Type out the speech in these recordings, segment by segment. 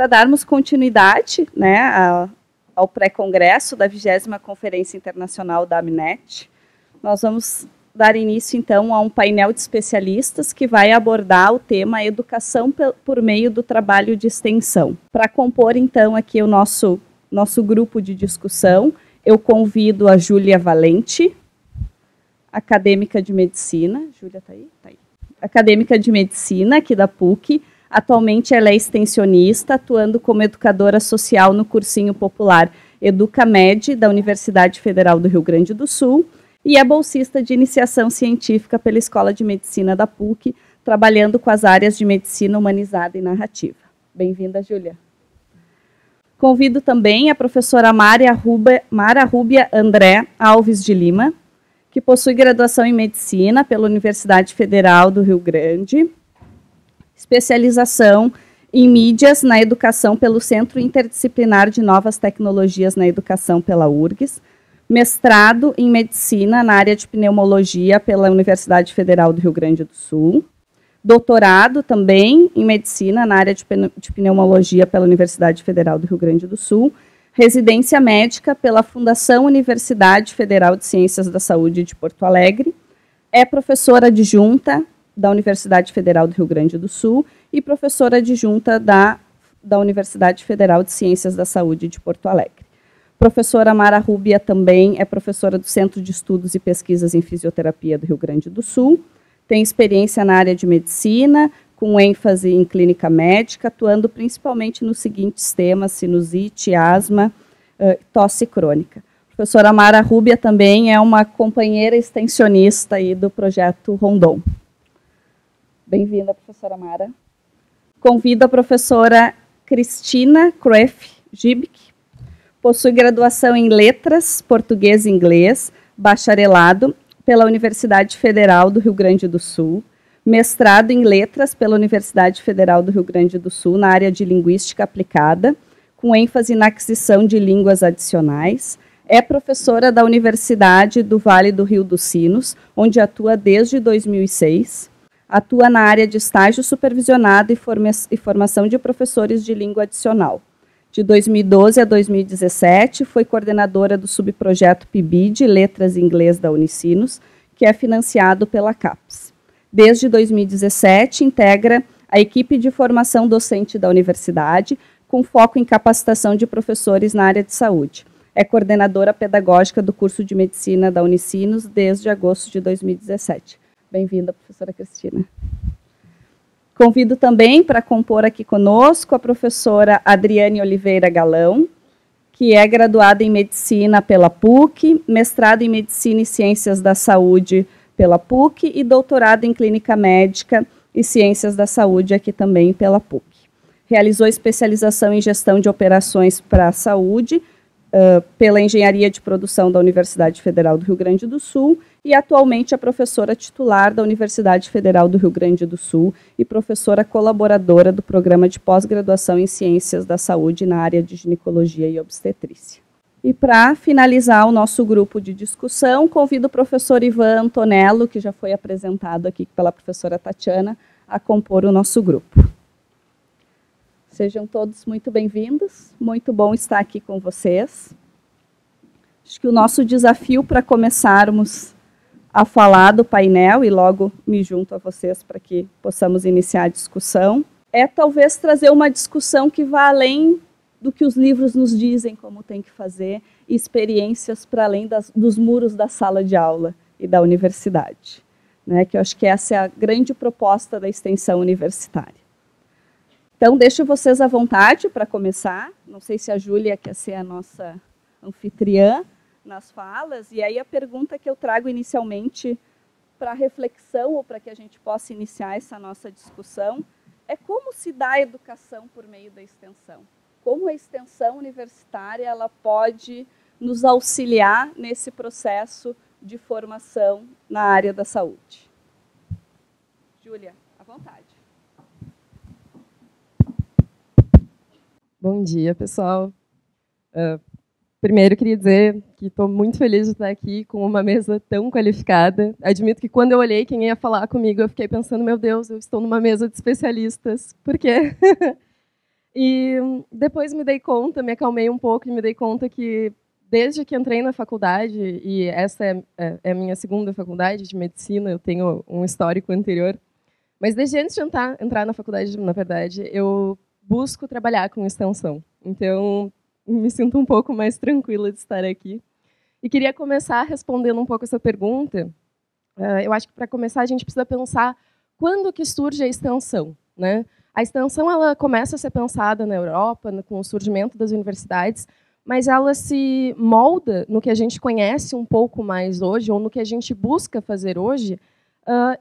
para darmos continuidade, né, ao pré-congresso da 20ª Conferência Internacional da AMNET, nós vamos dar início, então, a um painel de especialistas que vai abordar o tema educação por meio do trabalho de extensão. Para compor, então, aqui o nosso grupo de discussão, eu convido a Júlia Valente, acadêmica de medicina. Júlia está aí? Está aí. Acadêmica de medicina, aqui da PUC. Atualmente ela é extensionista, atuando como educadora social no cursinho popular EducaMed, da Universidade Federal do Rio Grande do Sul, e é bolsista de iniciação científica pela Escola de Medicina da PUC, trabalhando com as áreas de medicina humanizada e narrativa. Bem-vinda, Júlia. Convido também a professora Mara Rúbia André Alves de Lima, que possui graduação em medicina pela Universidade Federal do Rio Grande, especialização em mídias na educação pelo Centro Interdisciplinar de Novas Tecnologias na Educação pela URGS, mestrado em medicina na área de pneumologia pela Universidade Federal do Rio Grande do Sul, doutorado também em medicina na área de pneumologia pela Universidade Federal do Rio Grande do Sul, residência médica pela Fundação Universidade Federal de Ciências da Saúde de Porto Alegre, é professora adjunta da Universidade Federal do Rio Grande do Sul e professora adjunta da Universidade Federal de Ciências da Saúde de Porto Alegre. Professora Mara Rúbia também é professora do Centro de Estudos e Pesquisas em Fisioterapia do Rio Grande do Sul, tem experiência na área de medicina, com ênfase em clínica médica, atuando principalmente nos seguintes temas: sinusite, asma, tosse crônica. Professora Mara Rúbia também é uma companheira extensionista aí do projeto Rondon. Bem-vinda, professora Mara. Convido a professora Cristina Kreff-Gibic, possui graduação em Letras, Português e Inglês, bacharelado pela Universidade Federal do Rio Grande do Sul, mestrado em Letras pela Universidade Federal do Rio Grande do Sul, na área de Linguística Aplicada, com ênfase na aquisição de línguas adicionais, é professora da Universidade do Vale do Rio dos Sinos, onde atua desde 2006, atua na área de estágio supervisionado e formação de professores de língua adicional. De 2012 a 2017, foi coordenadora do subprojeto PIBID, Letras em Inglês da Unicinos, que é financiado pela CAPES. Desde 2017, integra a equipe de formação docente da universidade, com foco em capacitação de professores na área de saúde. É coordenadora pedagógica do curso de medicina da Unicinos desde agosto de 2017. Bem-vinda, professora Cristina. Convido também para compor aqui conosco a professora Adriane Oliveira Galão, que é graduada em medicina pela PUC, mestrado em medicina e ciências da saúde pela PUC e doutorado em clínica médica e ciências da saúde aqui também pela PUC. Realizou especialização em gestão de operações para a saúde pela Engenharia de Produção da Universidade Federal do Rio Grande do Sul e atualmente é professora titular da Universidade Federal do Rio Grande do Sul e professora colaboradora do Programa de Pós-Graduação em Ciências da Saúde na área de ginecologia e obstetrícia. E para finalizar o nosso grupo de discussão, convido o professor Ivan Antonello, que já foi apresentado aqui pela professora Tatiana, a compor o nosso grupo. Sejam todos muito bem-vindos, muito bom estar aqui com vocês. Acho que o nosso desafio para começarmos a falar do painel, e logo me junto a vocês para que possamos iniciar a discussão, é talvez trazer uma discussão que vá além do que os livros nos dizem como tem que fazer, e experiências para além dos muros da sala de aula e da universidade, né? Que eu acho que essa é a grande proposta da extensão universitária. Então, deixo vocês à vontade para começar. Não sei se a Júlia quer ser a nossa anfitriã nas falas. E aí a pergunta que eu trago inicialmente para reflexão, ou para que a gente possa iniciar essa nossa discussão, é como se dá a educação por meio da extensão. Como a extensão universitária ela pode nos auxiliar nesse processo de formação na área da saúde. Júlia, à vontade. Bom dia, pessoal. Primeiro, queria dizer que estou muito feliz de estar aqui com uma mesa tão qualificada. Admito que quando eu olhei quem ia falar comigo, eu fiquei pensando, meu Deus, eu estou numa mesa de especialistas. Por quê? E depois me dei conta, me acalmei um pouco e me dei conta que, desde que entrei na faculdade, e essa é a minha segunda faculdade de medicina, eu tenho um histórico anterior, mas desde antes de entrar na faculdade, na verdade, eu busco trabalhar com extensão. Então, me sinto um pouco mais tranquila de estar aqui. E queria começar respondendo um pouco essa pergunta. Eu acho que, para começar, a gente precisa pensar quando que surge a extensão, né? A extensão ela começa a ser pensada na Europa, com o surgimento das universidades, mas ela se molda no que a gente conhece um pouco mais hoje, ou no que a gente busca fazer hoje,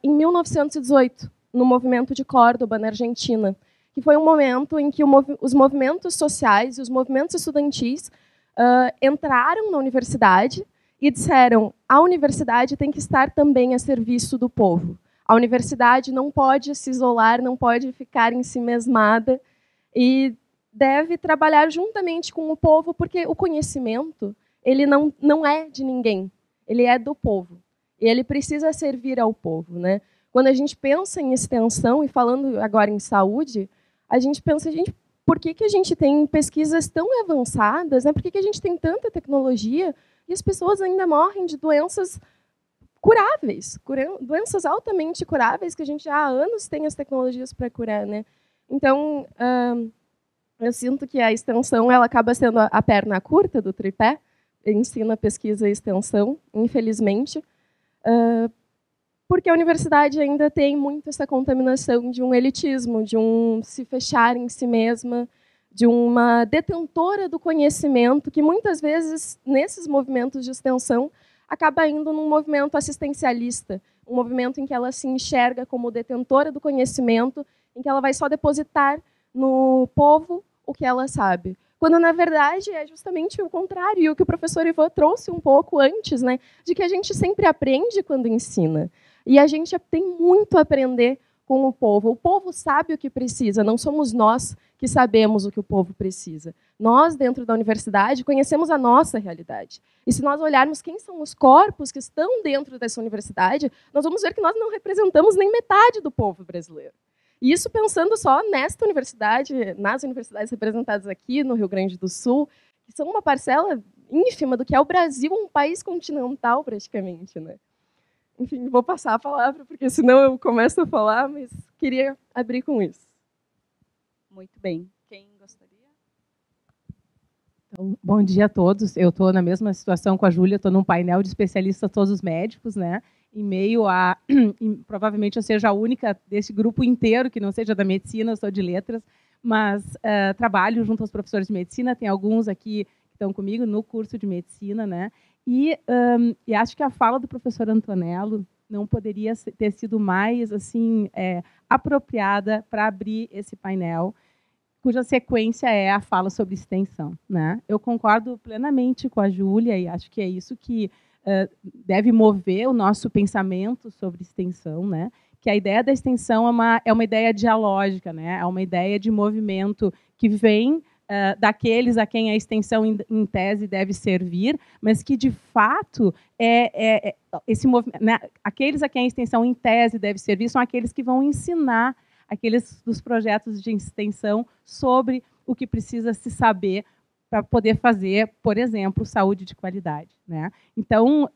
em 1918, no movimento de Córdoba, na Argentina, que foi um momento em que os movimentos sociais e os movimentos estudantis entraram na universidade e disseram: a universidade tem que estar também a serviço do povo. A universidade não pode se isolar, não pode ficar ensimesmada e deve trabalhar juntamente com o povo, porque o conhecimento ele não é de ninguém, ele é do povo. E ele precisa servir ao povo, né? Quando a gente pensa em extensão, e falando agora em saúde, a gente pensa, por que a gente tem pesquisas tão avançadas, né? Por que a gente tem tanta tecnologia e as pessoas ainda morrem de doenças curáveis, doenças altamente curáveis, que a gente já há anos tem as tecnologias para curar, né? Então, eu sinto que a extensão ela acaba sendo a perna curta do tripé, ensino, pesquisa e extensão, infelizmente, porque a universidade ainda tem muito essa contaminação de um elitismo, de um se fechar em si mesma, de uma detentora do conhecimento, que muitas vezes, nesses movimentos de extensão, acaba indo num movimento assistencialista, um movimento em que ela se enxerga como detentora do conhecimento, em que ela vai só depositar no povo o que ela sabe. Quando, na verdade, é justamente o contrário, e o que o professor Ivan trouxe um pouco antes, né, de que a gente sempre aprende quando ensina. E a gente tem muito a aprender com o povo. O povo sabe o que precisa, não somos nós que sabemos o que o povo precisa. Nós, dentro da universidade, conhecemos a nossa realidade. E se nós olharmos quem são os corpos que estão dentro dessa universidade, nós vamos ver que nós não representamos nem metade do povo brasileiro. E isso pensando só nesta universidade, nas universidades representadas aqui no Rio Grande do Sul, que são uma parcela ínfima do que é o Brasil, um país continental praticamente, né? Enfim, vou passar a palavra, porque senão eu começo a falar, mas queria abrir com isso. Muito bem. Quem gostaria? Então, bom dia a todos. Eu estou na mesma situação com a Júlia, estou num painel de especialistas, todos os médicos, né? Em meio a... provavelmente eu seja a única desse grupo inteiro que não seja da medicina, eu sou de letras, mas trabalho junto aos professores de medicina, tem alguns aqui que estão comigo no curso de medicina, né? E acho que a fala do professor Antonello não poderia ter sido mais assim apropriada para abrir esse painel, cuja sequência é a fala sobre extensão, né? Eu concordo plenamente com a Júlia e acho que é isso que deve mover o nosso pensamento sobre extensão, né? Que a ideia da extensão é uma ideia dialógica, né? É uma ideia de movimento que vem daqueles a quem a extensão em tese deve servir, mas que de fato esse movimento, né, aqueles a quem a extensão em tese deve servir são aqueles que vão ensinar aqueles dos projetos de extensão sobre o que precisa se saber para poder fazer, por exemplo, saúde de qualidade, né? Então,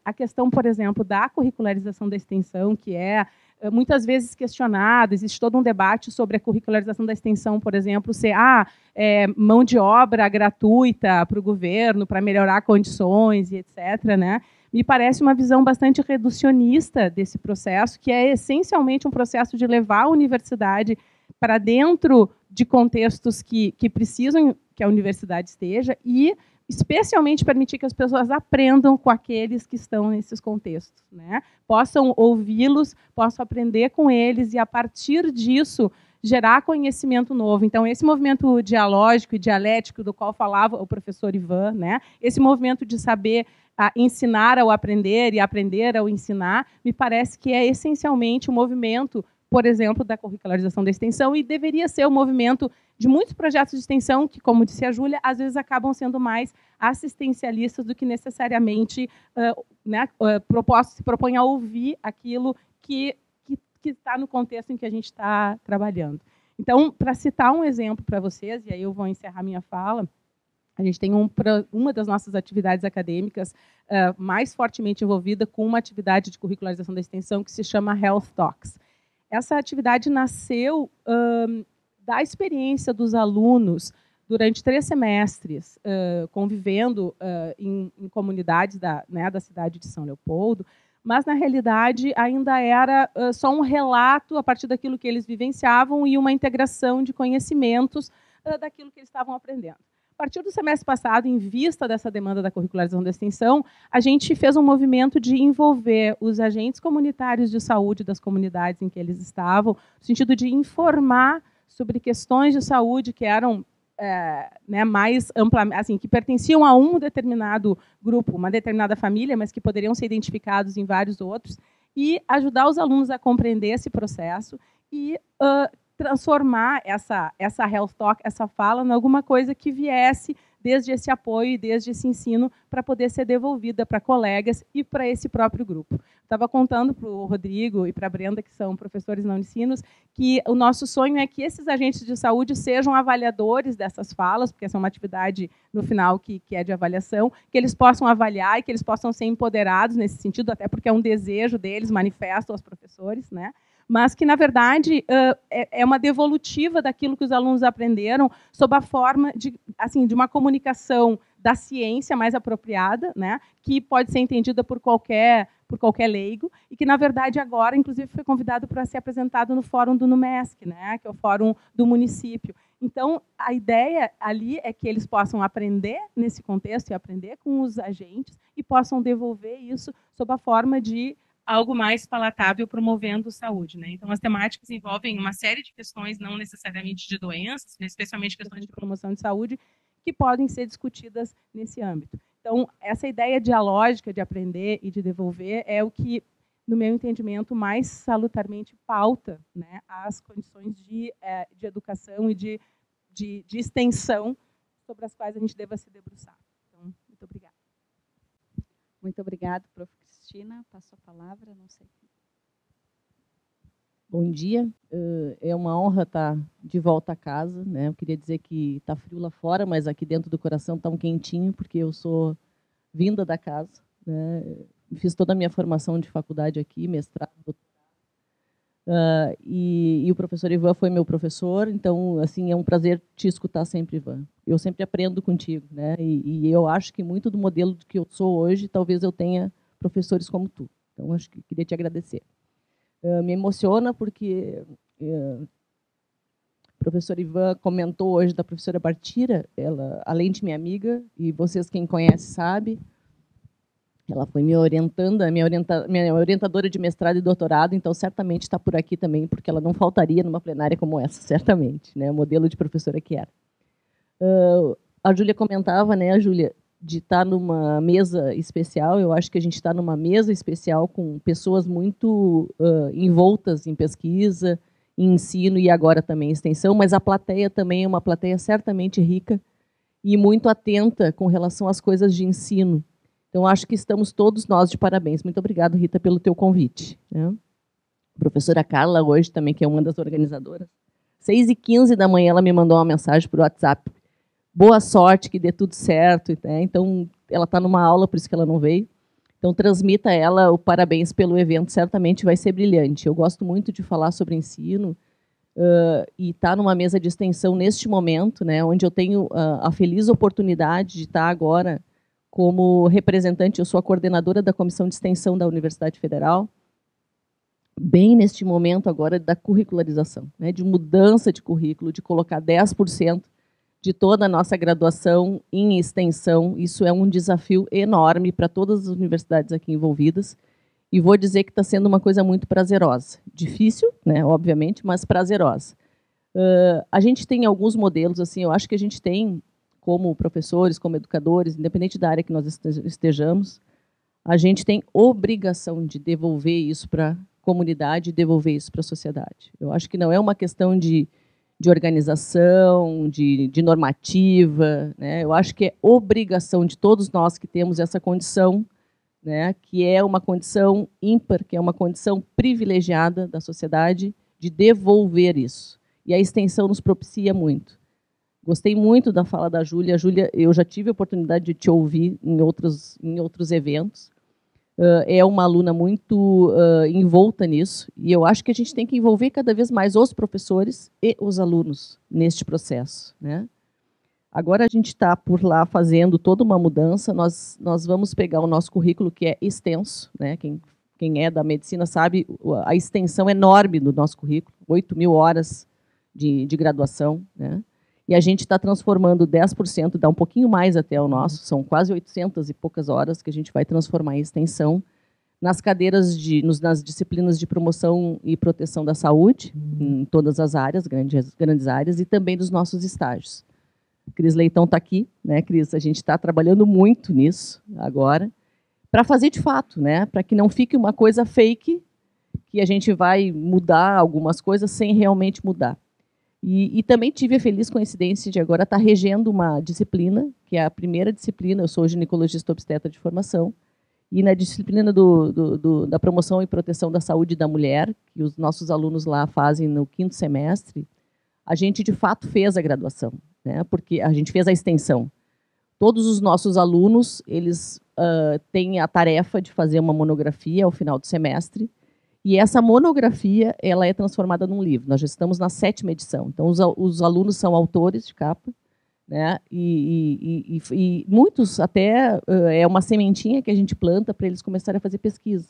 a questão, por exemplo, da curricularização da extensão, que é muitas vezes questionado, existe todo um debate sobre a curricularização da extensão, por exemplo, ser mão de obra gratuita para o governo, para melhorar condições e etc., né? Me parece uma visão bastante reducionista desse processo, que é essencialmente um processo de levar a universidade para dentro de contextos que precisam que a universidade esteja e, especialmente, permitir que as pessoas aprendam com aqueles que estão nesses contextos, né? Possam ouvi-los, possam aprender com eles e, a partir disso, gerar conhecimento novo. Então, esse movimento dialógico e dialético do qual falava o professor Ivan, né? Esse movimento de saber ensinar ao aprender e aprender ao ensinar, me parece que é essencialmente um movimento, por exemplo, da curricularização da extensão, e deveria ser o movimento de muitos projetos de extensão que, como disse a Júlia, às vezes acabam sendo mais assistencialistas do que necessariamente se propõem a ouvir aquilo que está no contexto em que a gente está trabalhando. Então, para citar um exemplo para vocês, e aí eu vou encerrar minha fala, a gente tem uma das nossas atividades acadêmicas mais fortemente envolvida com uma atividade de curricularização da extensão que se chama Health Talks. Essa atividade nasceu da experiência dos alunos durante 3 semestres, convivendo em comunidades da cidade de São Leopoldo, mas, na realidade, ainda era só um relato a partir daquilo que eles vivenciavam e uma integração de conhecimentos daquilo que eles estavam aprendendo. A partir do semestre passado, em vista dessa demanda da curricularização da extensão, a gente fez um movimento de envolver os agentes comunitários de saúde das comunidades em que eles estavam, no sentido de informar sobre questões de saúde que eram mais amplamente, assim, que pertenciam a um determinado grupo, uma determinada família, mas que poderiam ser identificados em vários outros, e ajudar os alunos a compreender esse processo e transformar essa Health Talk, essa fala, em alguma coisa que viesse desde esse apoio e desde esse ensino para poder ser devolvida para colegas e para esse próprio grupo. Estava contando para o Rodrigo e para a Brenda, que são professores não ensinos, que o nosso sonho é que esses agentes de saúde sejam avaliadores dessas falas, porque essa é uma atividade, no final, que é de avaliação, que eles possam avaliar e que eles possam ser empoderados nesse sentido, até porque é um desejo deles, manifesto aos professores, né? Mas que, na verdade, é uma devolutiva daquilo que os alunos aprenderam sob a forma de uma comunicação da ciência mais apropriada, né, que pode ser entendida por qualquer leigo, e que, na verdade, agora, inclusive, foi convidado para ser apresentado no fórum do NUMESC, né, que é o fórum do município. Então, a ideia ali é que eles possam aprender nesse contexto e aprender com os agentes e possam devolver isso sob a forma de algo mais palatável, promovendo saúde, né? Então, as temáticas envolvem uma série de questões, não necessariamente de doenças, especialmente questões de promoção de saúde, que podem ser discutidas nesse âmbito. Então, essa ideia dialógica de aprender e de devolver é o que, no meu entendimento, mais salutarmente pauta, né, as condições de educação e de extensão sobre as quais a gente deva se debruçar. Então, muito obrigada. Muito obrigada, prof. Cristina. Passo a palavra, não sei. Bom dia, é uma honra estar de volta a casa, né? Eu queria dizer que está frio lá fora, mas aqui dentro do coração está um quentinho, porque eu sou vinda da casa, né? Fiz toda a minha formação de faculdade aqui, mestrado, doutorado, e o professor Ivan foi meu professor, então, assim, é um prazer te escutar sempre, Ivan. Eu sempre aprendo contigo, né? E eu acho que muito do modelo que eu sou hoje, talvez eu tenha professores como tu. Então, acho que queria te agradecer. Me emociona porque o professor Ivan comentou hoje da professora Bartira, ela, além de minha amiga, e vocês quem conhece sabe, ela foi minha orientadora de mestrado e doutorado, então certamente está por aqui também, porque ela não faltaria numa plenária como essa, certamente, né, o modelo de professora que era. A Júlia comentava, né, Júlia, de estar numa mesa especial. Eu acho que a gente está numa mesa especial com pessoas muito envoltas em pesquisa, em ensino e agora também em extensão, mas a plateia também é uma plateia certamente rica e muito atenta com relação às coisas de ensino. Então, acho que estamos todos nós de parabéns. Muito obrigada, Rita, pelo teu convite, né? A professora Carla, hoje também, que é uma das organizadoras, 6h15 da manhã, ela me mandou uma mensagem por WhatsApp. Boa sorte, que dê tudo certo. Né? Então, ela está numa aula, por isso que ela não veio. Então, transmita a ela o parabéns pelo evento, certamente vai ser brilhante. Eu gosto muito de falar sobre ensino e estar numa mesa de extensão neste momento, né, onde eu tenho a feliz oportunidade de estar agora como representante. Eu sou a coordenadora da Comissão de Extensão da Universidade Federal, bem neste momento agora da curricularização, né, de mudança de currículo, de colocar 10% de toda a nossa graduação em extensão. Isso é um desafio enorme para todas as universidades aqui envolvidas. E vou dizer que está sendo uma coisa muito prazerosa. Difícil, né, obviamente, mas prazerosa. A gente tem alguns modelos, assim, eu acho que a gente tem, como professores, como educadores, independente da área que nós estejamos, a gente tem obrigação de devolver isso para a comunidade, devolver isso para a sociedade. Eu acho que não é uma questão de organização, de normativa, né? Eu acho que é obrigação de todos nós que temos essa condição, né, que é uma condição ímpar, que é uma condição privilegiada da sociedade, de devolver isso. e a extensão nos propicia muito. Gostei muito da fala da Júlia. Júlia, eu já tive a oportunidade de te ouvir em outros eventos. É uma aluna muito envolta nisso, e eu acho que a gente tem que envolver cada vez mais os professores e os alunos neste processo, né? Agora a gente está por lá fazendo toda uma mudança. Nós vamos pegar o nosso currículo, que é extenso, né? Quem é da medicina sabe a extensão enorme do nosso currículo, 8.000 horas de graduação, né? E a gente está transformando 10%, dá um pouquinho mais até o nosso, são quase 800 e poucas horas que a gente vai transformar em extensão nas cadeiras, nas disciplinas de promoção e proteção da saúde, em todas as áreas, grandes áreas, e também dos nossos estágios. Cris Leitão está aqui, né, Cris? A gente está trabalhando muito nisso agora, para fazer de fato, né, para que não fique uma coisa fake, que a gente vai mudar algumas coisas sem realmente mudar. E também tive a feliz coincidência de agora estar regendo uma disciplina, que é a primeira disciplina, eu sou ginecologista obstetra de formação, e na disciplina da promoção e proteção da saúde da mulher, que os nossos alunos lá fazem no 5º semestre, a gente, de fato, fez a graduação, né? Porque a gente fez a extensão. Todos os nossos alunos, eles têm a tarefa de fazer uma monografia ao final do semestre, e essa monografia ela é transformada num livro. Nós já estamos na 7ª edição. Então, os alunos são autores de capa, né? E muitos até é uma sementinha que a gente planta para eles começarem a fazer pesquisa.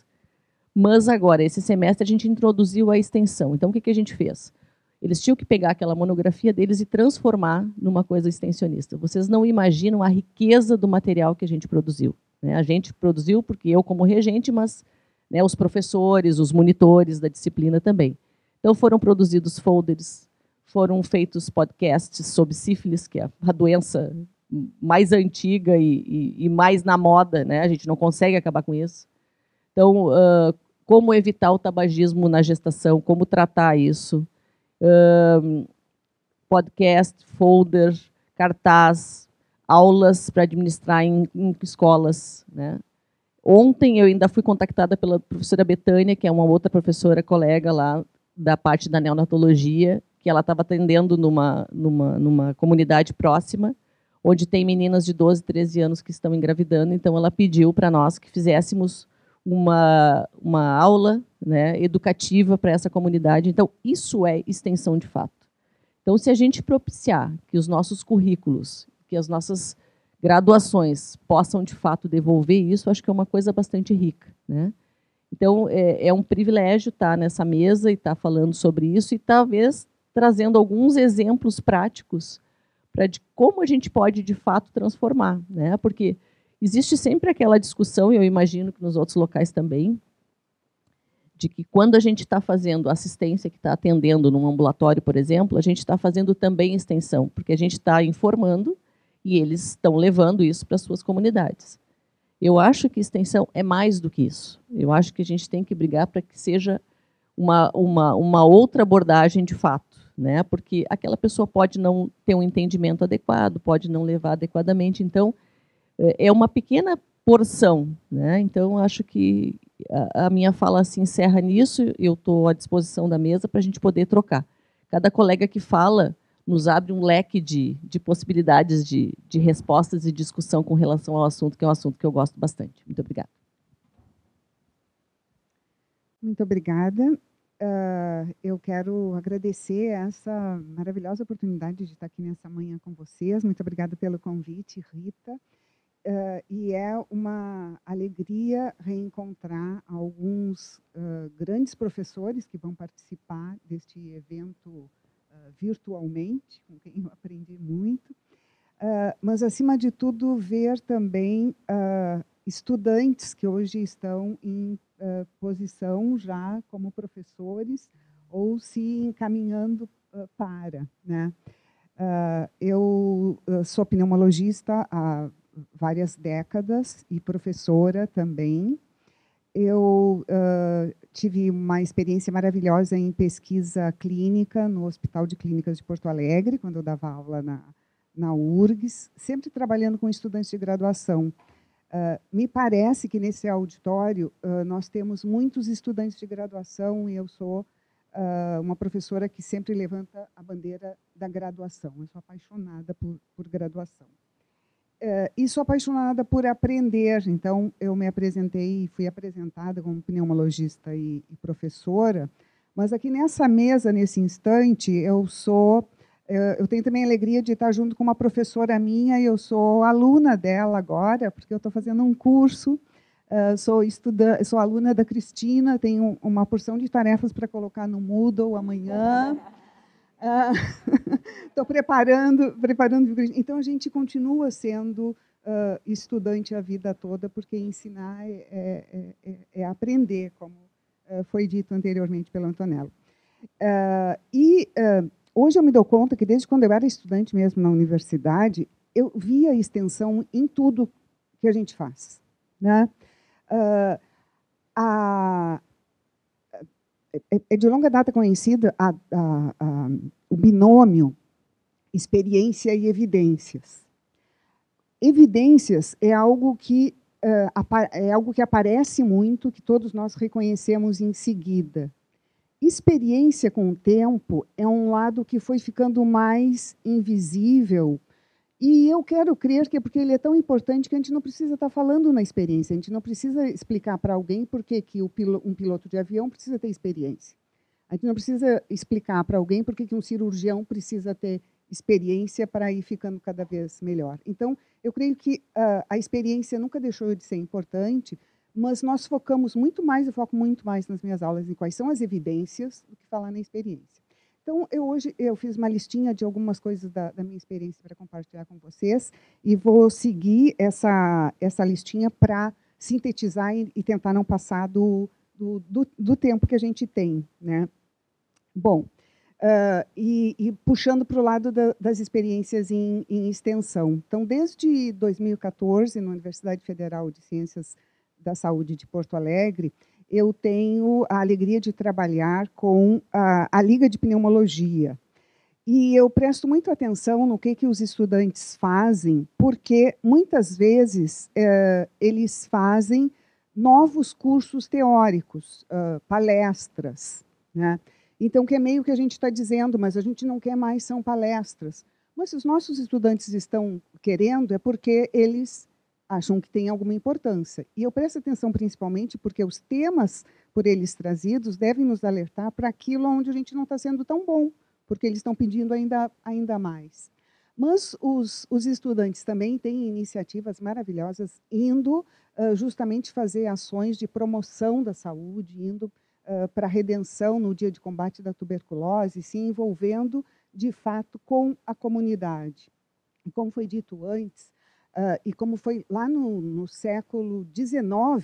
Mas agora, esse semestre, a gente introduziu a extensão. Então, o que a gente fez? Eles tinham que pegar aquela monografia deles e transformar numa coisa extensionista. Vocês não imaginam a riqueza do material que a gente produziu, né? A gente produziu porque eu, como regente, mas, né, os professores, os monitores da disciplina também. Então, foram produzidos folders, foram feitos podcasts sobre sífilis, que é a doença mais antiga e mais na moda, né? A gente não consegue acabar com isso. Então, como evitar o tabagismo na gestação, como tratar isso, podcast, folder, cartaz, aulas para administrar em escolas, né? Ontem eu ainda fui contactada pela professora Betânia, que é uma outra professora colega lá da parte da neonatologia, que ela estava atendendo numa comunidade próxima, onde tem meninas de 12, 13 anos que estão engravidando. Então, ela pediu para nós que fizéssemos uma aula, né, educativa para essa comunidade. Então, isso é extensão de fato. Então, se a gente propiciar que os nossos currículos, que as nossas graduações possam, de fato, devolver isso, acho que é uma coisa bastante rica, né? Então, é um privilégio estar nessa mesa e estar falando sobre isso e, talvez, trazendo alguns exemplos práticos de como a gente pode, de fato, transformar, né? Porque existe sempre aquela discussão, e eu imagino que nos outros locais também, de que quando a gente está fazendo assistência, que está atendendo num ambulatório, por exemplo, a gente está fazendo também extensão, porque a gente está informando e eles estão levando isso para as suas comunidades. Eu acho que extensão é mais do que isso. Eu acho que a gente tem que brigar para que seja uma outra abordagem de fato, né? Porque aquela pessoa pode não ter um entendimento adequado, pode não levar adequadamente. Então, é uma pequena porção, né? Então, acho que a minha fala se encerra nisso. Eu estou à disposição da mesa para a gente poder trocar. Cada colega que fala nos abre um leque de possibilidades de respostas e discussão com relação ao assunto, que é um assunto que eu gosto bastante. Muito obrigada. Muito obrigada. Eu quero agradecer essa maravilhosa oportunidade de estar aqui nessa manhã com vocês. Muito obrigada pelo convite, Rita. E é uma alegria reencontrar alguns grandes professores que vão participar deste evento virtualmente, com quem eu aprendi muito, mas, acima de tudo, ver também estudantes que hoje estão em posição já como professores ou se encaminhando para, né? Eu sou pneumologista há várias décadas e professora também. Eu tive uma experiência maravilhosa em pesquisa clínica no Hospital de Clínicas de Porto Alegre, quando eu dava aula na URGS, sempre trabalhando com estudantes de graduação. Me parece que nesse auditório nós temos muitos estudantes de graduação e eu sou uma professora que sempre levanta a bandeira da graduação. Eu sou apaixonada por graduação. E sou apaixonada por aprender. Então, eu me apresentei, fui apresentada como pneumologista e professora, mas aqui nessa mesa, nesse instante, eu tenho também a alegria de estar junto com uma professora minha, e eu sou aluna dela agora, porque eu estou fazendo um curso. Sou aluna da Cristina, tenho uma porção de tarefas para colocar no Moodle amanhã. Estou preparando. Então, a gente continua sendo estudante a vida toda, porque ensinar é aprender, como foi dito anteriormente pelo Antonello. Hoje eu me dou conta que, desde quando eu era estudante mesmo na universidade, eu via extensão em tudo que a gente faz, né? É de longa data conhecida o binômio experiência e evidências. Evidências é algo que aparece muito, que todos nós reconhecemos em seguida. Experiência, com o tempo, é um lado que foi ficando mais invisível, e eu quero crer que é porque ele é tão importante que a gente não precisa estar falando na experiência, a gente não precisa explicar para alguém por que um piloto de avião precisa ter experiência. A gente não precisa explicar para alguém por que um cirurgião precisa ter experiência para ir ficando cada vez melhor. Então, eu creio que a experiência nunca deixou de ser importante, mas nós eu foco muito mais nas minhas aulas em quais são as evidências do que falar na experiência. Então, hoje eu fiz uma listinha de algumas coisas da minha experiência para compartilhar com vocês, e vou seguir essa listinha para sintetizar e tentar não passar do tempo que a gente tem, né? Bom, e puxando para o lado das experiências em extensão. Então, desde 2014, na Universidade Federal de Ciências da Saúde de Porto Alegre, eu tenho a alegria de trabalhar com a Liga de Pneumologia. E eu presto muita atenção no que os estudantes fazem, porque, muitas vezes, eles fazem novos cursos teóricos, palestras, né? Então, que é meio que a gente está dizendo, mas a gente não quer mais, são palestras. Mas se os nossos estudantes estão querendo, é porque eles acham que tem alguma importância. E eu presto atenção principalmente porque os temas por eles trazidos devem nos alertar para aquilo onde a gente não está sendo tão bom, porque eles estão pedindo ainda mais. Mas os estudantes também têm iniciativas maravilhosas, indo justamente fazer ações de promoção da saúde, indo para a redenção no dia de combate da tuberculose, se envolvendo, de fato, com a comunidade. E como foi dito antes, e como foi lá no século XIX,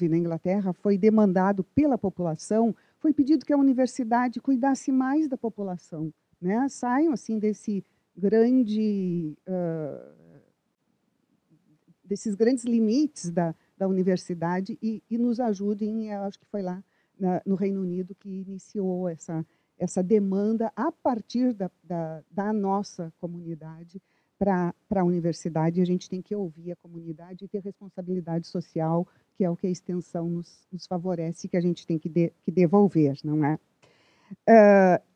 na Inglaterra, foi demandado pela população, foi pedido que a universidade cuidasse mais da população, né? Saiam assim desses grandes limites da universidade e nos ajudem. Eu acho que foi lá no Reino Unido que iniciou essa demanda a partir da nossa comunidade para a universidade. A gente tem que ouvir a comunidade e ter responsabilidade social, que é o que a extensão nos favorece, que a gente tem que devolver, não é?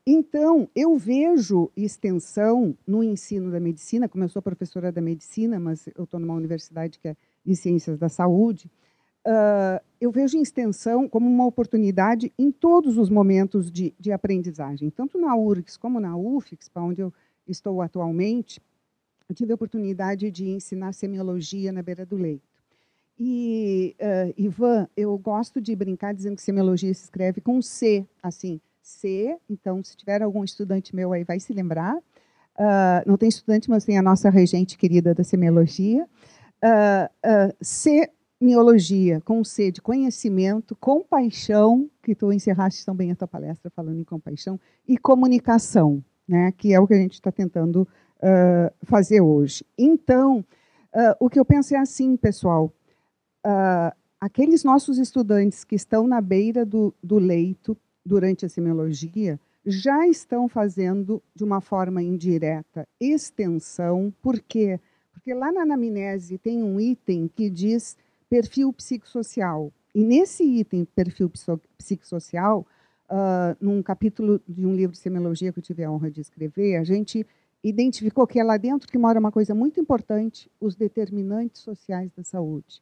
Então, eu vejo extensão no ensino da medicina, como eu sou professora da medicina, mas eu estou numa universidade que é de ciências da saúde. Eu vejo extensão como uma oportunidade em todos os momentos de aprendizagem, tanto na URGS como na UFIX, para onde eu estou atualmente. Eu tive a oportunidade de ensinar semiologia na beira do leito. E, Ivan, eu gosto de brincar dizendo que semiologia se escreve com C, assim, C. Então, se tiver algum estudante meu aí, vai se lembrar. Não tem estudante, mas tem a nossa regente querida da semiologia. Semiologia, com C de conhecimento, compaixão, que tu encerraste também a tua palestra falando em compaixão, e comunicação, né, que é o que a gente está tentando fazer hoje. Então, o que eu penso é assim, pessoal, aqueles nossos estudantes que estão na beira do leito durante a semiologia já estão fazendo, de uma forma indireta, extensão. Por quê? Porque lá na anamnese tem um item que diz perfil psicossocial. E nesse item, perfil psicossocial, num capítulo de um livro de semiologia que eu tive a honra de escrever, a gente identificou que é lá dentro que mora uma coisa muito importante, os determinantes sociais da saúde.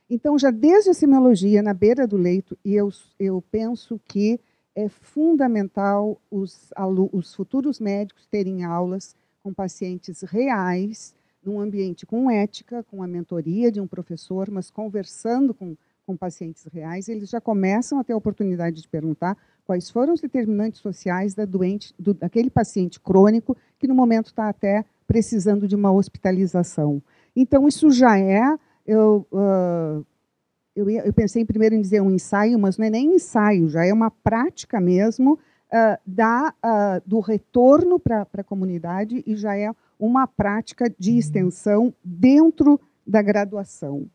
Então, já desde a semiologia, na beira do leito, e eu penso que é fundamental os futuros médicos terem aulas com pacientes reais, num ambiente com ética, com a mentoria de um professor, mas conversando com pacientes reais, eles já começam a ter a oportunidade de perguntar quais foram os determinantes sociais daquele paciente crônico que, no momento, está até precisando de uma hospitalização. Então, isso já é... Eu pensei primeiro em dizer um ensaio, mas não é nem ensaio, já é uma prática mesmo do retorno para a comunidade e já é uma prática de extensão dentro da graduação.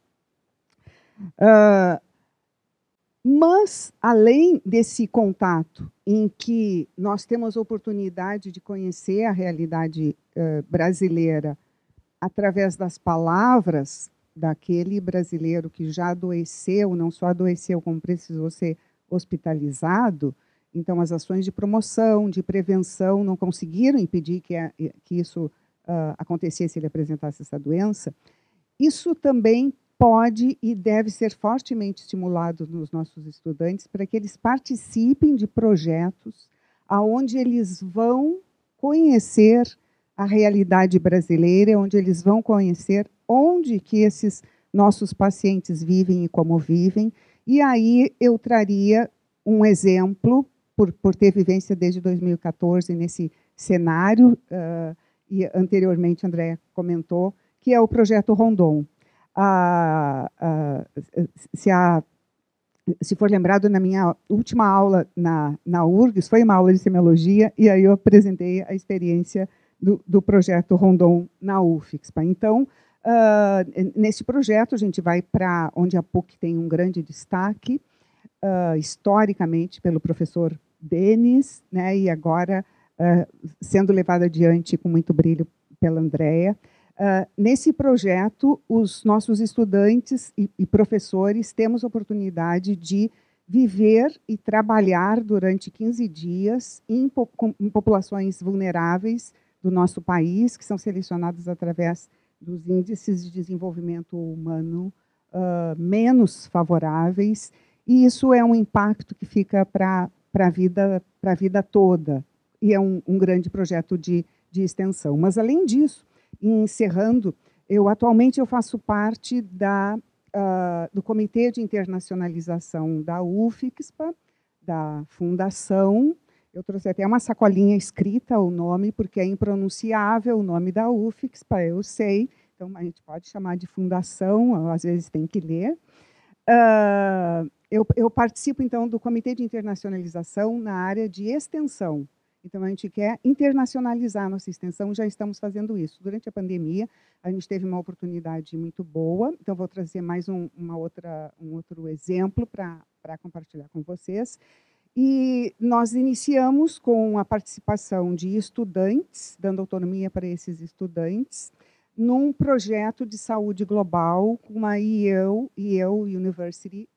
Mas, além desse contato em que nós temos a oportunidade de conhecer a realidade brasileira através das palavras daquele brasileiro que já adoeceu, não só adoeceu, como precisou ser hospitalizado, então as ações de promoção, de prevenção, não conseguiram impedir que isso acontecesse, ele apresentasse essa doença. Isso também pode e deve ser fortemente estimulado nos nossos estudantes para que eles participem de projetos onde eles vão conhecer a realidade brasileira, onde eles vão conhecer onde que esses nossos pacientes vivem e como vivem. E aí eu traria um exemplo, por ter vivência desde 2014 nesse cenário, e anteriormente a Andréa comentou, que é o projeto Rondon. Se for lembrado, na minha última aula na URGS, foi uma aula de semiologia, e aí eu apresentei a experiência do projeto Rondon na UFSPA. Então, nesse projeto, a gente vai para onde a PUC tem um grande destaque, historicamente, pelo professor Denis, né, e agora sendo levado adiante com muito brilho pela Andréa. Nesse projeto, os nossos estudantes e professores temos a oportunidade de viver e trabalhar durante 15 dias em populações vulneráveis do nosso país, que são selecionadas através dos índices de desenvolvimento humano menos favoráveis, e isso é um impacto que fica para a vida toda, e é um grande projeto de extensão. Mas, além disso, encerrando, atualmente eu faço parte do Comitê de Internacionalização da UFSPA, da Fundação. Eu trouxe até uma sacolinha escrita o nome, porque é impronunciável o nome da UFSPA, eu sei. Então, a gente pode chamar de fundação, às vezes tem que ler. Eu participo, então, do Comitê de Internacionalização na área de extensão. Então, a gente quer internacionalizar a nossa extensão, já estamos fazendo isso. Durante a pandemia, a gente teve uma oportunidade muito boa, então vou trazer mais um outro exemplo para compartilhar com vocês. E nós iniciamos com a participação de estudantes, dando autonomia para esses estudantes, num projeto de saúde global com a Yale University,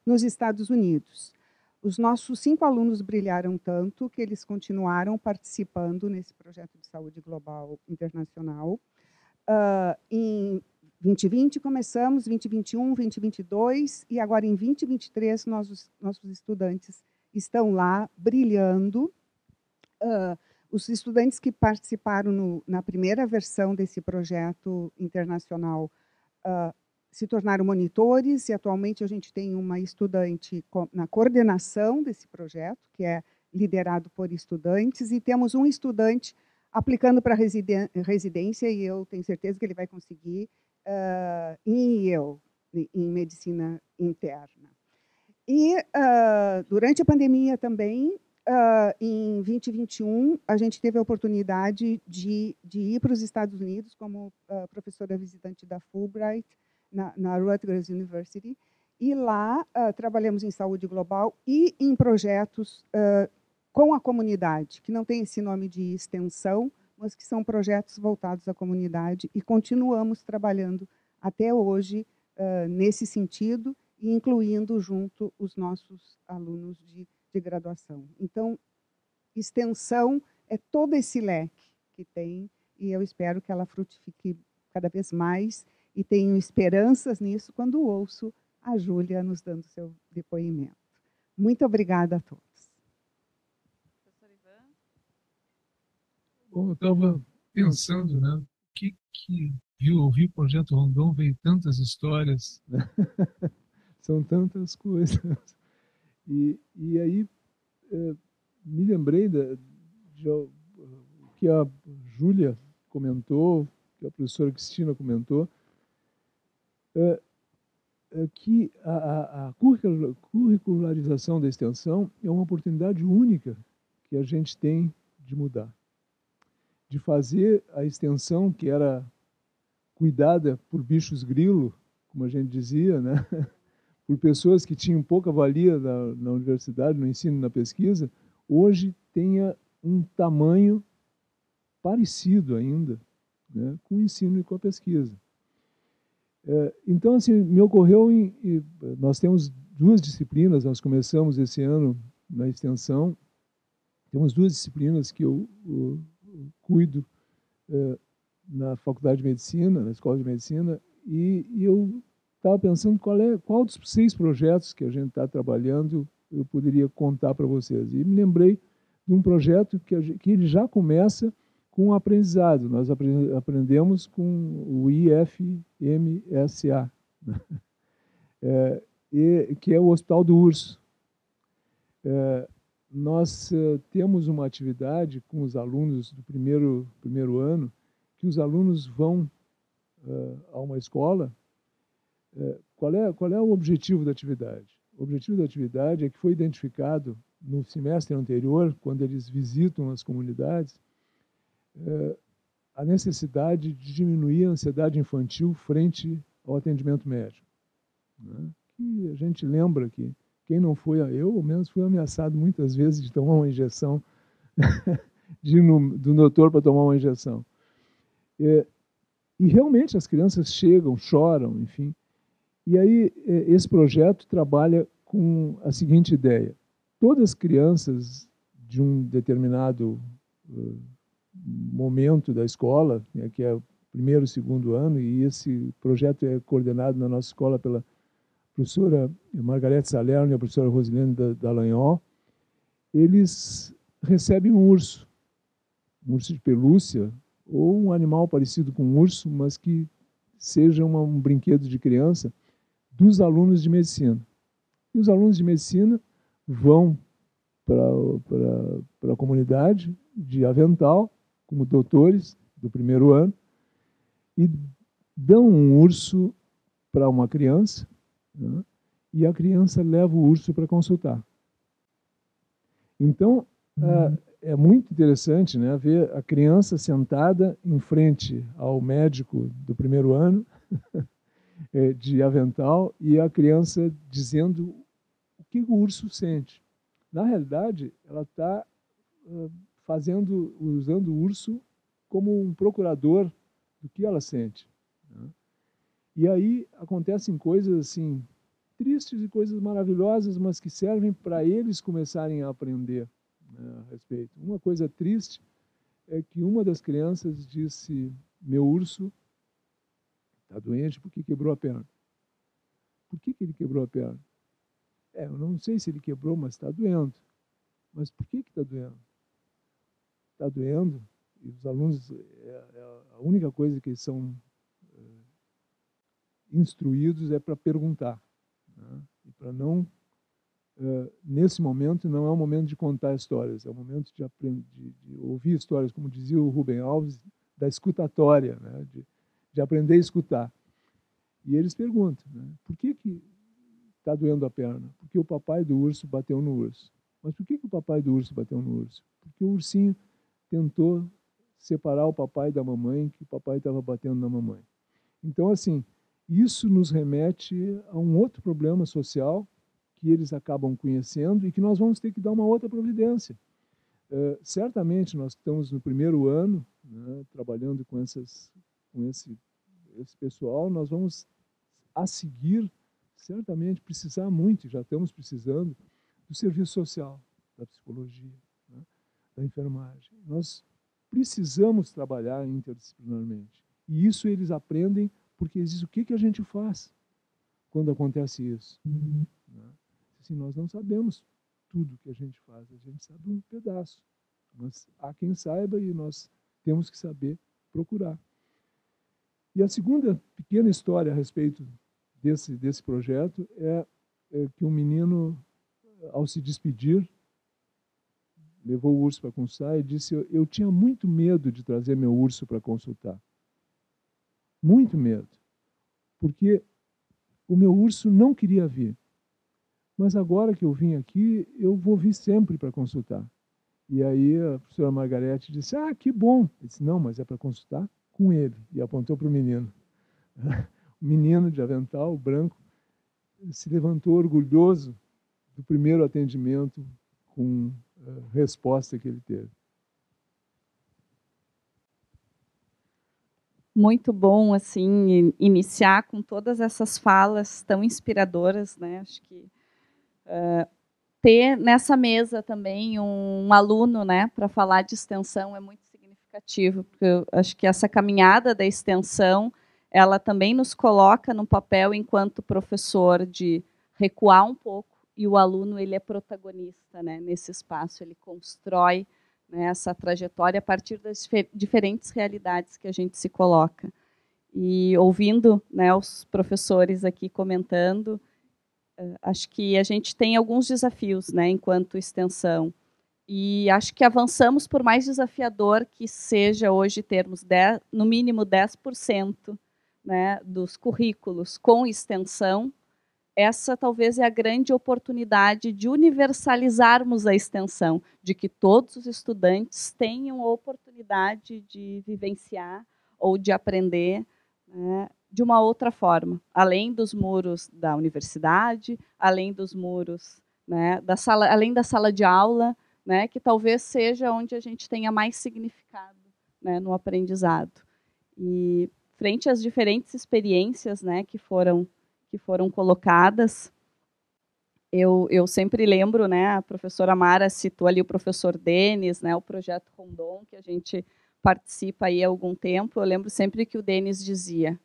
nos Estados Unidos. Os nossos 5 alunos brilharam tanto que eles continuaram participando nesse projeto de saúde global internacional. Em 2020 começamos, 2021, 2022, e agora em 2023 nossos estudantes estão lá brilhando. Os estudantes que participaram na primeira versão desse projeto internacional se tornaram monitores, e atualmente a gente tem uma estudante na coordenação desse projeto, que é liderado por estudantes, e temos um estudante aplicando para residência, e eu tenho certeza que ele vai conseguir em medicina interna. E durante a pandemia também, em 2021, a gente teve a oportunidade de ir para os Estados Unidos como professora visitante da Fulbright, na Rutgers University, e lá trabalhamos em saúde global e em projetos com a comunidade, que não tem esse nome de extensão, mas que são projetos voltados à comunidade, e continuamos trabalhando até hoje nesse sentido, e incluindo junto os nossos alunos de de graduação. Então, extensão é todo esse leque que tem, e eu espero que ela frutifique cada vez mais, e tenho esperanças nisso quando ouço a Júlia nos dando seu depoimento. Muito obrigada a todos. Bom, eu estava pensando, né, o que ouvir o Projeto Rondon, veio tantas histórias, são tantas coisas. E aí me lembrei o que a Júlia comentou, que a professora Cristina comentou, que a curricularização da extensão é uma oportunidade única que a gente tem de mudar, de fazer a extensão que era cuidada por bichos grilo, como a gente dizia, né? Por pessoas que tinham pouca valia na universidade, no ensino e na pesquisa, hoje tenha um tamanho parecido ainda, né, com o ensino e com a pesquisa. Então, assim, me ocorreu, nós temos 2 disciplinas, nós começamos esse ano na extensão, temos 2 disciplinas que eu cuido na Faculdade de Medicina, na Escola de Medicina, e eu estava pensando qual dos 6 projetos que a gente está trabalhando eu poderia contar para vocês. E me lembrei de um projeto que ele já começa com o aprendizado. Nós aprendemos com o IFMSA, que é o Hospital do Urso. Nós temos uma atividade com os alunos do primeiro ano, que os alunos vão a uma escola. Qual é o objetivo da atividade? O objetivo da atividade é que foi identificado no semestre anterior, quando eles visitam as comunidades, a necessidade de diminuir a ansiedade infantil frente ao atendimento médico, né? E a gente lembra que quem não foi, eu ao menos fui ameaçado muitas vezes de tomar uma injeção, de ir do doutor para tomar uma injeção. E realmente as crianças chegam, choram, enfim. E aí esse projeto trabalha com a seguinte ideia: todas as crianças de um determinado momento da escola, né, que é o 1º e 2º ano, e esse projeto é coordenado na nossa escola pela professora Margarete Salerno e a professora Rosilene Dallagnol, eles recebem um urso de pelúcia, ou um animal parecido com um urso, mas que seja um brinquedo de criança, dos alunos de medicina. E os alunos de medicina vão para a comunidade de avental, como doutores do 1º ano, e dão um urso para uma criança, né, e a criança leva o urso para consultar. Então, é muito interessante, né, ver a criança sentada em frente ao médico do 1º ano, de avental, e a criança dizendo o que o urso sente. Na realidade, ela está usando o urso como um procurador do que ela sente, né? E aí acontecem coisas assim tristes e coisas maravilhosas, mas que servem para eles começarem a aprender, né, a respeito. Uma coisa triste é que uma das crianças disse: meu urso está doente porque quebrou a perna. Por que ele quebrou a perna? Eu não sei se ele quebrou, mas está doendo. Mas por que está doendo? Está doendo, e os alunos, a única coisa que eles são instruídos é para perguntar, né? E para não, nesse momento, não é o momento de contar histórias, é o momento de ouvir histórias, como dizia o Rubem Alves, da escutatória, né? De aprender a escutar. E eles perguntam, né, por que está doendo a perna? Porque o papai do urso bateu no urso. Mas por que o papai do urso bateu no urso? Porque o ursinho tentou separar o papai da mamãe, que o papai estava batendo na mamãe. Então, assim, isso nos remete a um outro problema social que eles acabam conhecendo e que nós vamos ter que dar uma outra providência. Certamente, nós estamos no 1º ano, né, trabalhando com esse pessoal, nós vamos, a seguir, certamente precisar muito, já estamos precisando, do serviço social. da psicologia, né, da enfermagem. Nós precisamos trabalhar interdisciplinarmente. E isso eles aprendem porque existe o que a gente faz quando acontece isso. Né? Assim, nós não sabemos tudo que a gente faz, a gente sabe um pedaço. Mas há quem saiba e nós temos que saber procurar. E a segunda pequena história a respeito desse projeto é que um menino, ao se despedir, levou o urso para consultar e disse: eu tinha muito medo de trazer meu urso para consultar. Muito medo. Porque o meu urso não queria vir. Mas agora que eu vim aqui, eu vou vir sempre para consultar. E aí a professora Margarete disse: ah, que bom. Eu disse: não, mas é para consultar com ele. E apontou para o menino. O menino de avental branco se levantou orgulhoso do primeiro atendimento com a resposta que ele teve. Muito bom, assim, iniciar com todas essas falas tão inspiradoras, né? Acho que ter nessa mesa também um aluno, né, para falar de extensão é muito significativo, porque eu acho que essa caminhada da extensão, ela também nos coloca no papel enquanto professor de recuar um pouco, e o aluno ele é protagonista, né, nesse espaço, ele constrói, né, essa trajetória a partir das diferentes realidades que a gente se coloca. E ouvindo, né, os professores aqui comentando, acho que a gente tem alguns desafios, né, enquanto extensão. E acho que avançamos, por mais desafiador que seja hoje termos no mínimo 10%, né, dos currículos com extensão. Essa talvez é a grande oportunidade de universalizarmos a extensão, de que todos os estudantes tenham a oportunidade de vivenciar ou de aprender, né, de uma outra forma, além dos muros da universidade, além dos muros, né, da sala, além da sala de aula, né, que talvez seja onde a gente tenha mais significado, né, no aprendizado. E frente às diferentes experiências, né, que foram colocadas, eu sempre lembro, né, a professora Mara citou ali o professor Denis, né, o projeto Rondon, que a gente participa aí há algum tempo. Eu lembro sempre que o Denis dizia: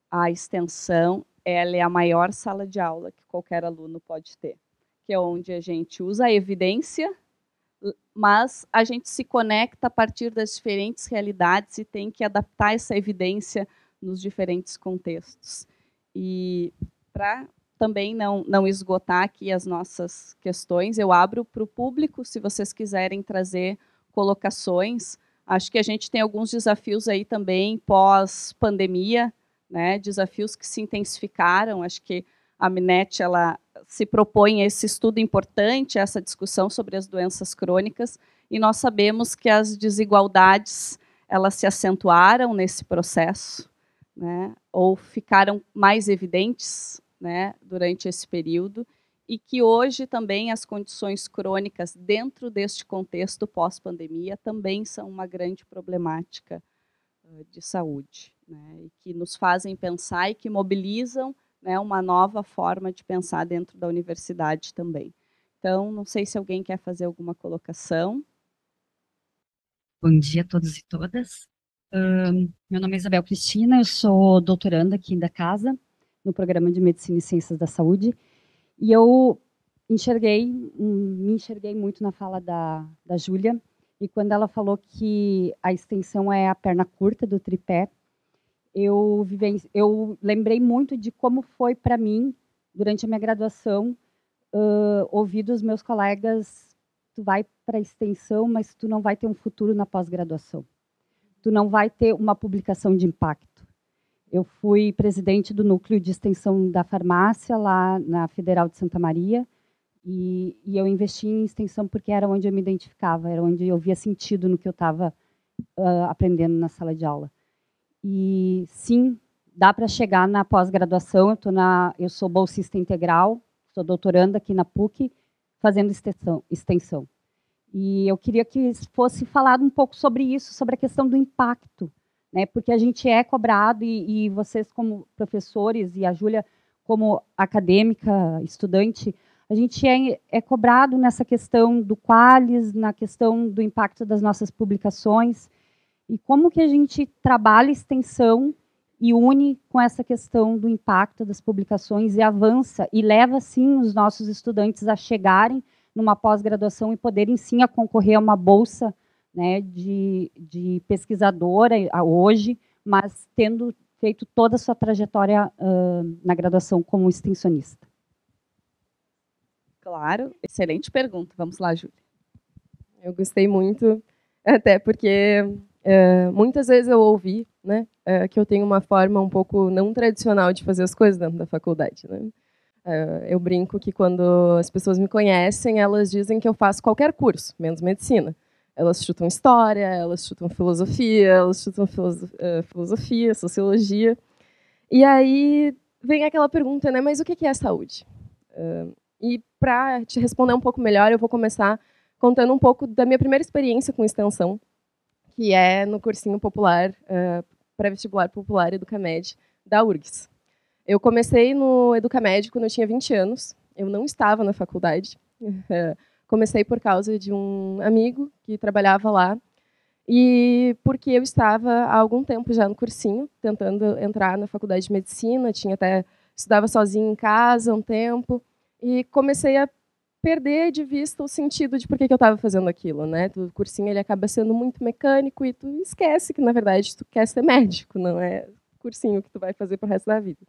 a extensão, ela é a maior sala de aula que qualquer aluno pode ter, que é onde a gente usa a evidência, mas a gente se conecta a partir das diferentes realidades e tem que adaptar essa evidência nos diferentes contextos. E para também não esgotar aqui as nossas questões, eu abro para o público, se vocês quiserem trazer colocações. Acho que a gente tem alguns desafios aí também pós-pandemia, né, desafios que se intensificaram. Acho que a Minet ela se propõe a esse estudo importante, essa discussão sobre as doenças crônicas, e nós sabemos que as desigualdades elas se acentuaram nesse processo, né, ou ficaram mais evidentes, né, durante esse período, e que hoje também as condições crônicas dentro deste contexto pós-pandemia também são uma grande problemática de saúde, né, e que nos fazem pensar e que mobilizam, né, uma nova forma de pensar dentro da universidade também. Então, não sei se alguém quer fazer alguma colocação. Bom dia a todos e todas. Meu nome é Isabel Cristina, eu sou doutoranda aqui da casa, no programa de Medicina e Ciências da Saúde, e eu me enxerguei muito na fala da Júlia, e quando ela falou que a extensão é a perna curta do tripé, eu lembrei muito de como foi para mim, durante a minha graduação, ouvir dos meus colegas: tu vai para a extensão, mas tu não vai ter um futuro na pós-graduação. Tu não vai ter uma publicação de impacto. Eu fui presidente do núcleo de extensão da farmácia, lá na Federal de Santa Maria, e eu investi em extensão porque era onde eu me identificava, era onde eu via sentido no que eu estava aprendendo na sala de aula. E sim, dá para chegar na pós-graduação. Eu sou bolsista integral, sou doutoranda aqui na PUC, fazendo extensão. E eu queria que fosse falado um pouco sobre isso, sobre a questão do impacto, né? Porque a gente é cobrado, e vocês como professores, e a Júlia como acadêmica, estudante, a gente é cobrado nessa questão do Qualis, na questão do impacto das nossas publicações, e como que a gente trabalha extensão e une com essa questão do impacto das publicações e avança, e leva, sim, os nossos estudantes a chegarem numa pós-graduação e poderem, sim, a concorrer a uma bolsa, né, de pesquisadora hoje, mas tendo feito toda a sua trajetória na graduação como extensionista. Claro, excelente pergunta. Vamos lá, Júlia. Eu gostei muito, até porque muitas vezes eu ouvi, né, que eu tenho uma forma um pouco não tradicional de fazer as coisas dentro da faculdade, né? Eu brinco que quando as pessoas me conhecem, elas dizem que eu faço qualquer curso, menos medicina. Elas chutam história, elas chutam filosofia, elas chutam filosofia, sociologia. E aí vem aquela pergunta, né, mas o que é saúde? E para te responder um pouco melhor, eu vou começar contando um pouco da minha primeira experiência com extensão, que é no cursinho popular, pré-vestibular popular Educamed, da URGS. Eu comecei no Educamed quando eu tinha 20 anos, eu não estava na faculdade, comecei por causa de um amigo que trabalhava lá, e porque eu estava há algum tempo já no cursinho, tentando entrar na faculdade de medicina, estudava sozinha em casa um tempo, e comecei a perder de vista o sentido de por que eu estava fazendo aquilo, né? O cursinho ele acaba sendo muito mecânico e tu esquece que, na verdade, tu quer ser médico, não é cursinho que tu vai fazer pro resto da vida.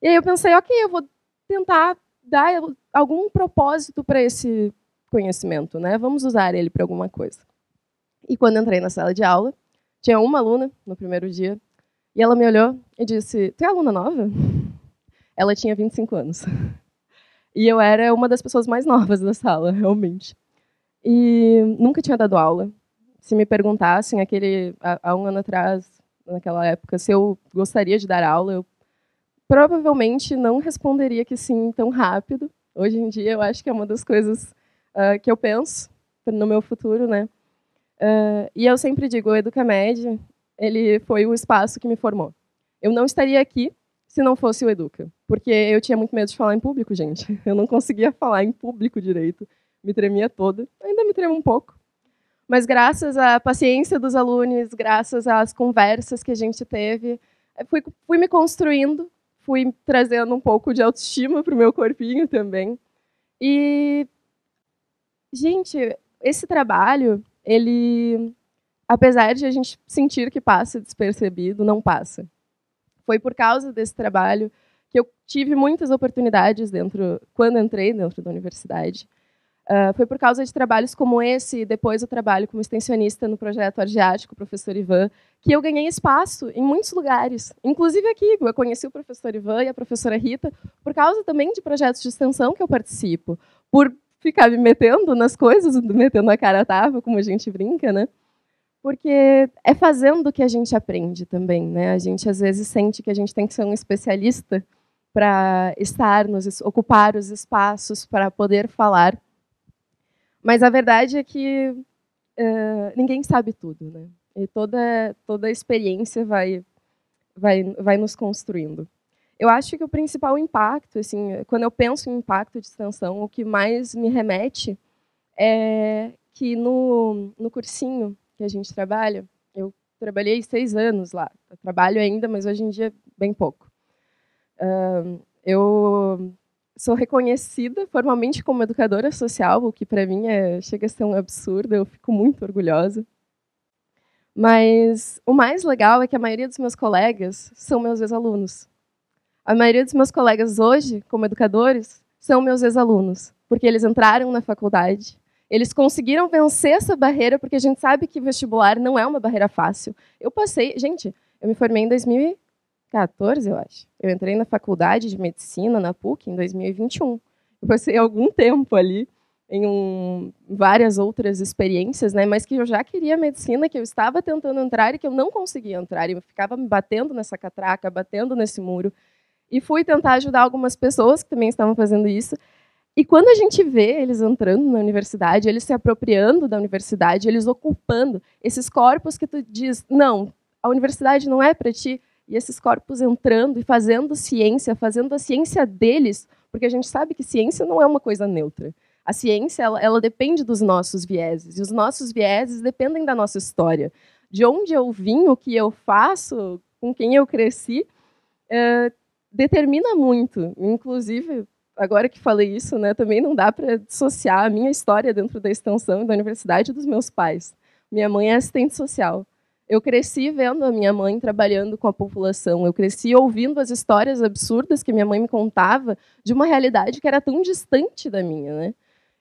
E aí eu pensei, ok, eu vou tentar dar algum propósito para esse conhecimento, né? Vamos usar ele para alguma coisa. E quando entrei na sala de aula, tinha uma aluna no primeiro dia, e ela me olhou e disse, tu é aluna nova? Ela tinha 25 anos. E eu era uma das pessoas mais novas da sala, realmente. E nunca tinha dado aula. Se me perguntassem, há um ano atrás, naquela época, se eu gostaria de dar aula, eu provavelmente não responderia que sim tão rápido. Hoje em dia, eu acho que é uma das coisas que eu penso no meu futuro, né? E eu sempre digo, o Educamed, ele foi o espaço que me formou. Eu não estaria aqui se não fosse o Educa, porque eu tinha muito medo de falar em público, gente. Eu não conseguia falar em público direito, me tremia toda, ainda me tremo um pouco. Mas graças à paciência dos alunos, graças às conversas que a gente teve, fui me construindo, fui trazendo um pouco de autoestima para o meu corpinho também. E, gente, esse trabalho, ele, apesar de a gente sentir que passa despercebido, não passa. Foi por causa desse trabalho que eu tive muitas oportunidades quando entrei dentro da universidade. Foi por causa de trabalhos como esse, e depois o trabalho como extensionista no projeto Argeate com o professor Ivan, que eu ganhei espaço em muitos lugares. Inclusive aqui, eu conheci o professor Ivan e a professora Rita, por causa também de projetos de extensão que eu participo, por ficar me metendo nas coisas, metendo a cara a tapa, como a gente brinca, né? Porque é fazendo que a gente aprende também, né? A gente às vezes sente que a gente tem que ser um especialista para ocupar os espaços, para poder falar. Mas a verdade é que ninguém sabe tudo, né? E toda a experiência vai nos construindo. Eu acho que o principal impacto, assim, quando eu penso em impacto de extensão, o que mais me remete é que no cursinho que a gente trabalha, eu trabalhei 6 anos lá. Eu trabalho ainda, mas hoje em dia bem pouco. Eu sou reconhecida formalmente como educadora social, o que para mim chega a ser um absurdo, eu fico muito orgulhosa. Mas o mais legal é que a maioria dos meus colegas são meus ex-alunos. A maioria dos meus colegas hoje, como educadores, são meus ex-alunos, porque eles entraram na faculdade, eles conseguiram vencer essa barreira, porque a gente sabe que vestibular não é uma barreira fácil. Eu me formei em 2014, eu acho. Eu entrei na faculdade de medicina, na PUC, em 2021. Eu passei algum tempo ali, em várias outras experiências, né, mas que eu já queria medicina, que eu estava tentando entrar e que eu não conseguia entrar. E eu ficava me batendo nessa catraca, batendo nesse muro. E fui tentar ajudar algumas pessoas que também estavam fazendo isso. E quando a gente vê eles entrando na universidade, eles se apropriando da universidade, eles ocupando esses corpos que tu diz, não, a universidade não é para ti, e esses corpos entrando e fazendo a ciência deles Porque a gente sabe que ciência não é uma coisa neutra. A ciência, ela depende dos nossos vieses, e os nossos vieses dependem da nossa história. De onde eu vim, o que eu faço, com quem eu cresci, determina muito. Inclusive, agora que falei isso, né, também não dá para dissociar a minha história dentro da extensão e da universidade dos meus pais. Minha mãe é assistente social. Eu cresci vendo a minha mãe trabalhando com a população. Eu cresci ouvindo as histórias absurdas que minha mãe me contava de uma realidade que era tão distante da minha, né?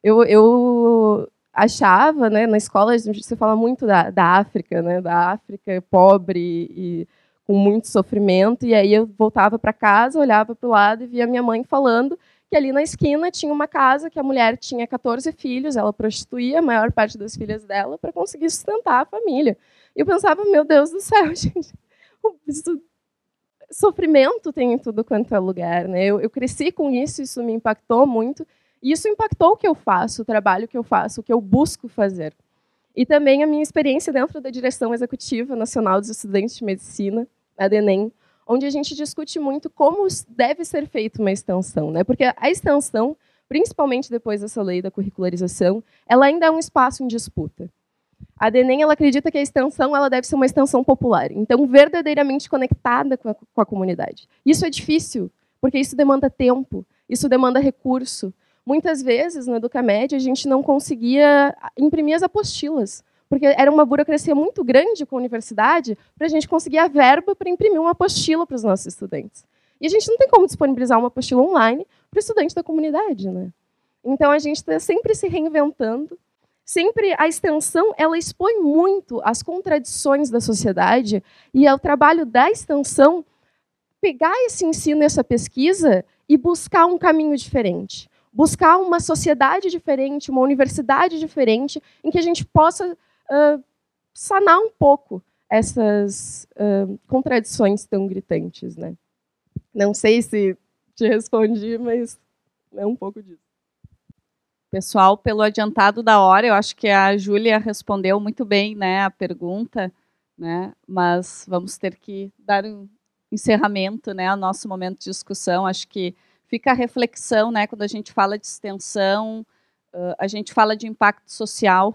Eu achava, né, na escola se fala muito da África, né, da África pobre e com muito sofrimento, e aí eu voltava para casa, olhava para o lado e via minha mãe falando que ali na esquina tinha uma casa que a mulher tinha 14 filhos, ela prostituía a maior parte das filhas dela para conseguir sustentar a família. E eu pensava, meu Deus do céu, gente, sofrimento tem em tudo quanto é lugar, né? Eu cresci com isso me impactou muito, e isso impactou o que eu faço, o trabalho que eu faço, o que eu busco fazer. E também a minha experiência dentro da Direção Executiva Nacional dos Estudantes de Medicina, a DENEM, onde a gente discute muito como deve ser feita uma extensão, né? Porque a extensão, principalmente depois dessa lei da curricularização, ela ainda é um espaço em disputa. A DENEM ela acredita que a extensão ela deve ser uma extensão popular, então verdadeiramente conectada com a comunidade. Isso é difícil, porque isso demanda tempo, isso demanda recurso. Muitas vezes, no Educamed, a gente não conseguia imprimir as apostilas, porque era uma burocracia muito grande com a universidade para a gente conseguir a verba para imprimir uma apostila para os nossos estudantes. E a gente não tem como disponibilizar uma apostila online para o estudante da comunidade, né? Então, a gente está sempre se reinventando. Sempre a extensão ela expõe muito as contradições da sociedade, e é o trabalho da extensão pegar esse ensino, essa pesquisa, e buscar um caminho diferente. Buscar uma sociedade diferente, uma universidade diferente, em que a gente possa sanar um pouco essas contradições tão gritantes, né? Não sei se te respondi, mas é um pouco disso. Pessoal, pelo adiantado da hora, eu acho que a Júlia respondeu muito bem, né, a pergunta, né, mas vamos ter que dar um encerramento, né, ao nosso momento de discussão. Acho que fica a reflexão, né, quando a gente fala de extensão, a gente fala de impacto social,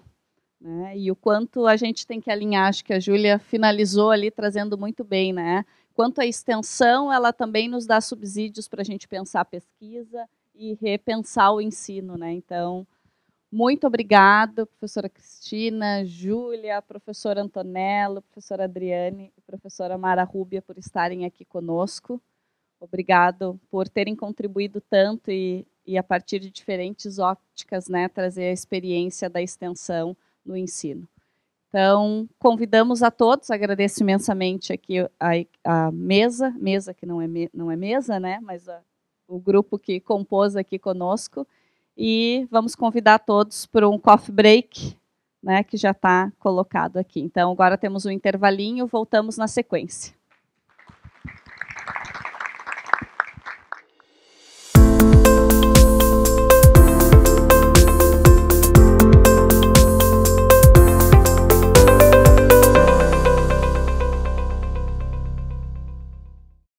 né, e o quanto a gente tem que alinhar. Acho que a Júlia finalizou ali trazendo muito bem, né, quanto a extensão, ela também nos dá subsídios para a gente pensar a pesquisa e repensar o ensino, né? Então, muito obrigada, professora Cristina, Júlia, professora Antonello, professora Adriane e professora Mara Rúbia por estarem aqui conosco. Obrigado por terem contribuído tanto e a partir de diferentes ópticas, né, trazer a experiência da extensão no ensino. Então, convidamos a todos, agradeço imensamente aqui a mesa que não é mesa, né, mas o grupo que compôs aqui conosco, e vamos convidar todos para um coffee break, né, que já está colocado aqui. Então, agora temos um intervalinho, voltamos na sequência.